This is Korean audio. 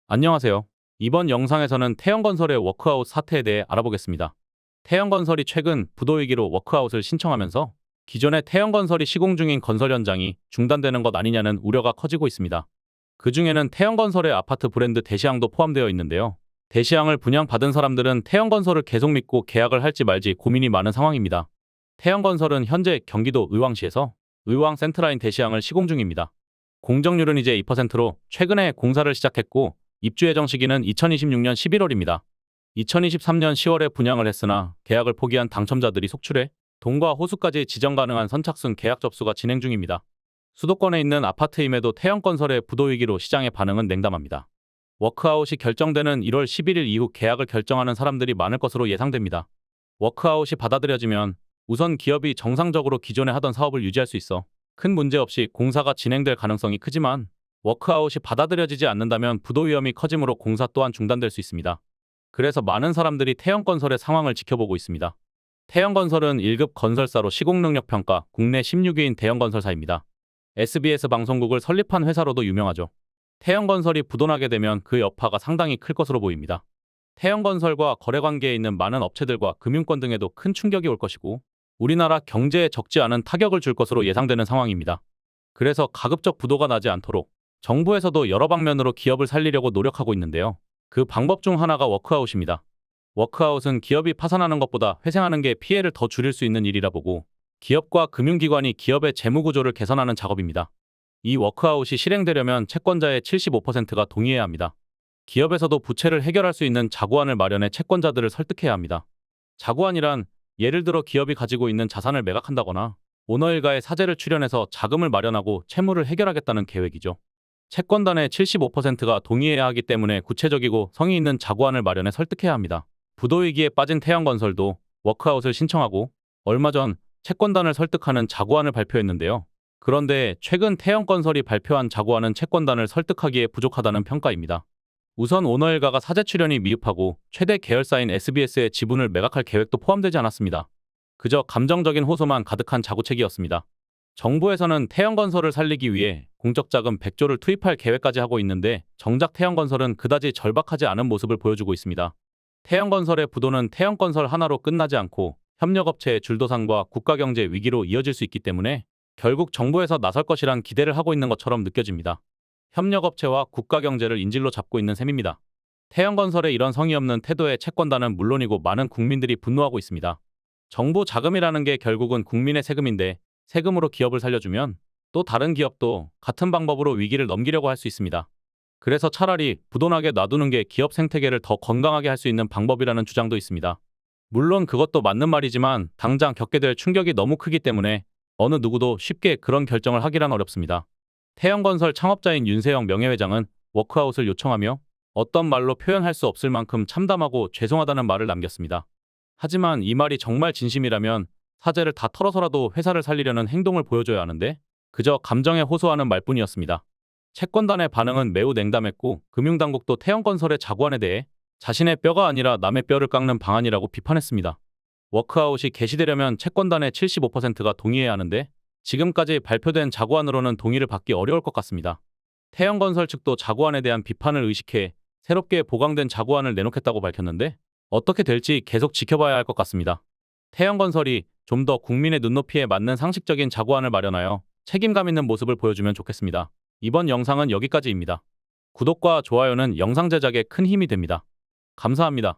안녕하세요. 이번 영상에서는 태영건설의 워크아웃 사태에 대해 알아보겠습니다. 태영건설이 최근 부도위기로 워크아웃을 신청하면서 기존의 태영건설이 시공 중인 건설 현장이 중단되는 것 아니냐는 우려가 커지고 있습니다. 그 중에는 태영건설의 아파트 브랜드 대시항도 포함되어 있는데요. 대시항을 분양받은 사람들은 태영건설을 계속 믿고 계약을 할지 말지 고민이 많은 상황입니다. 태영건설은 현재 경기도 의왕시에서 의왕 센트라인 대시항을 시공 중입니다. 공정률은 이제 2%로 최근에 공사를 시작했고 입주 예정 시기는 2026년 11월입니다. 2023년 10월에 분양을 했으나 계약을 포기한 당첨자들이 속출해 동과 호수까지 지정 가능한 선착순 계약 접수가 진행 중입니다. 수도권에 있는 아파트임에도 태영건설의 부도위기로 시장의 반응은 냉담합니다. 워크아웃이 결정되는 1월 11일 이후 계약을 결정하는 사람들이 많을 것으로 예상됩니다. 워크아웃이 받아들여지면 우선 기업이 정상적으로 기존에 하던 사업을 유지할 수 있어 큰 문제 없이 공사가 진행될 가능성이 크지만 워크아웃이 받아들여지지 않는다면 부도 위험이 커지므로 공사 또한 중단될 수 있습니다. 그래서 많은 사람들이 태영건설의 상황을 지켜보고 있습니다. 태영건설은 1급 건설사로 시공능력평가 국내 16위인 대형건설사입니다. SBS 방송국을 설립한 회사로도 유명하죠. 태영건설이 부도나게 되면 그 여파가 상당히 클 것으로 보입니다. 태영건설과 거래관계에 있는 많은 업체들과 금융권 등에도 큰 충격이 올 것이고 우리나라 경제에 적지 않은 타격을 줄 것으로 예상되는 상황입니다. 그래서 가급적 부도가 나지 않도록 정부에서도 여러 방면으로 기업을 살리려고 노력하고 있는데요. 그 방법 중 하나가 워크아웃입니다. 워크아웃은 기업이 파산하는 것보다 회생하는 게 피해를 더 줄일 수 있는 일이라 보고 기업과 금융기관이 기업의 재무구조를 개선하는 작업입니다. 이 워크아웃이 실행되려면 채권자의 75%가 동의해야 합니다. 기업에서도 부채를 해결할 수 있는 자구안을 마련해 채권자들을 설득해야 합니다. 자구안이란 예를 들어 기업이 가지고 있는 자산을 매각한다거나 오너 일가의 사재를 출연해서 자금을 마련하고 채무를 해결하겠다는 계획이죠. 채권단의 75%가 동의해야 하기 때문에 구체적이고 성의 있는 자구안을 마련해 설득해야 합니다. 부도위기에 빠진 태영건설도 워크아웃을 신청하고 얼마 전 채권단을 설득하는 자구안을 발표했는데요. 그런데 최근 태영건설이 발표한 자구안은 채권단을 설득하기에 부족하다는 평가입니다. 우선 오너 일가가 사재 출연이 미흡하고 최대 계열사인 SBS의 지분을 매각할 계획도 포함되지 않았습니다. 그저 감정적인 호소만 가득한 자구책이었습니다. 정부에서는 태영건설을 살리기 위해 공적자금 100조를 투입할 계획까지 하고 있는데 정작 태영건설은 그다지 절박하지 않은 모습을 보여주고 있습니다. 태영건설의 부도는 태영건설 하나로 끝나지 않고 협력업체의 줄도상과 국가경제 위기로 이어질 수 있기 때문에 결국 정부에서 나설 것이란 기대를 하고 있는 것처럼 느껴집니다. 협력업체와 국가경제를 인질로 잡고 있는 셈입니다. 태영건설의 이런 성의 없는 태도에 채권단은 물론이고 많은 국민들이 분노하고 있습니다. 정부 자금이라는 게 결국은 국민의 세금인데 세금으로 기업을 살려주면 또 다른 기업도 같은 방법으로 위기를 넘기려고 할 수 있습니다. 그래서 차라리 부도나게 놔두는 게 기업 생태계를 더 건강하게 할 수 있는 방법이라는 주장도 있습니다. 물론 그것도 맞는 말이지만 당장 겪게 될 충격이 너무 크기 때문에 어느 누구도 쉽게 그런 결정을 하기란 어렵습니다. 태영건설 창업자인 윤세영 명예회장은 워크아웃을 요청하며 어떤 말로 표현할 수 없을 만큼 참담하고 죄송하다는 말을 남겼습니다. 하지만 이 말이 정말 진심이라면 사재를 다 털어서라도 회사를 살리려는 행동을 보여줘야 하는데 그저 감정에 호소하는 말뿐이었습니다. 채권단의 반응은 매우 냉담했고 금융당국도 태영건설의 자구안에 대해 자신의 뼈가 아니라 남의 뼈를 깎는 방안이라고 비판했습니다. 워크아웃이 개시되려면 채권단의 75%가 동의해야 하는데 지금까지 발표된 자구안으로는 동의를 받기 어려울 것 같습니다. 태영건설 측도 자구안에 대한 비판을 의식해 새롭게 보강된 자구안을 내놓겠다고 밝혔는데 어떻게 될지 계속 지켜봐야 할 것 같습니다. 태영건설이 좀 더 국민의 눈높이에 맞는 상식적인 자구안을 마련하여 책임감 있는 모습을 보여주면 좋겠습니다. 이번 영상은 여기까지입니다. 구독과 좋아요는 영상 제작에 큰 힘이 됩니다. 감사합니다.